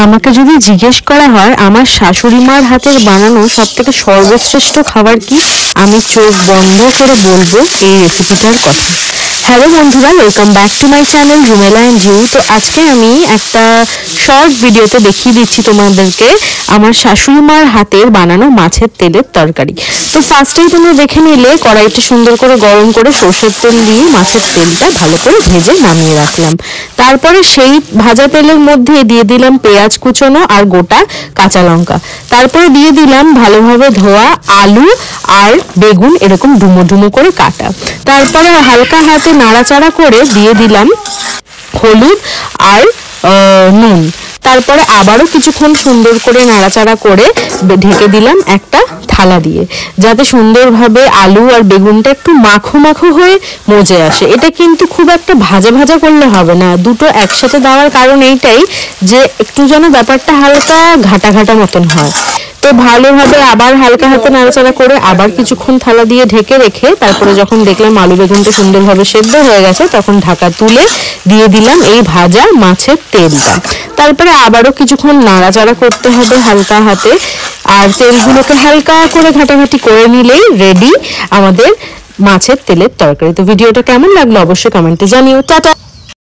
আমাকে যদি জিজ্ঞেস করা হয় আমার শাশুড়ি মার হাতের বানানো সবথেকে সর্বশ্রেষ্ঠ খাবার কি, আমি চোখ বন্ধ করে বলবো এই রেসিপিটার কথা। হ্যালো বন্ধুরা, welcome back to my channel Rumela and Jiu. তো আজকে আমি একটা শর্ট ভিডিওতে দেখিয়ে দিচ্ছি তোমাদেরকে আমার শাশুড়ি মার হাতের বানানো মাছের তেলের তরকারি। তো ফার্স্টেই তোমরা দেখে নিলে কড়াইটা সুন্দর করে গরম করে সর্ষের তেল দিয়ে মাছের তেলটা ভালো করে ভেজে নামিয়ে রাখলাম। তারপরে সেই ভাজা তেলের মধ্যে দিয়ে দিলাম পেঁয়াজ কুচনো আর গোটা কাঁচা লঙ্কা। তারপরে দিয়ে দিলাম ভালোভাবে ধোয়া আলু আর বেগুন এরকম ডুমো ডুমো করে কাটা। তারপরে হালকা হাতে নাড়াচাড়া করে দিয়ে দিলাম হলুদ আর নুন। তারপরে আবারও কিছুক্ষণ সুন্দর করে নাড়াচাড়া করে ঢেকে দিলাম একটা থালা দিয়ে, যাতে সুন্দরভাবে আলু আর বেগুনটা একটু মাখো মাখো হয়ে মজে আসে। এটা কিন্তু খুব একটা ভাজা ভাজা করলে হবে না, দুটো একসাথে দেওয়ার কারণ এইটাই যে একটু যেন ব্যাপারটা হালকা ঘাটা ঘাটা মতন হয়। তো ভালোভাবে আবার হালকা হাতে নাড়াচাড়া করে আবার কিছুক্ষণ থালা দিয়ে ঢেকে রেখে তারপরে যখন দেখলাম আলু বেগুনটা সুন্দরভাবে সেদ্ধ হয়ে গেছে তখন ঢাকা তুলে দিয়ে দিলাম এই ভাজা মাছের তেলটা। তারপরে আবারও কিছুক্ষণ নাড়াচাড়া করতে হবে হালকা হাতে, আর তেলগুলোকে হালকা করে ঘাটাঘাটি করে নিলেই রেডি আমাদের মাছের তেলের তরকারি। তো ভিডিওটা কেমন লাগলো অবশ্যই কমেন্টে জানিও। টাটা।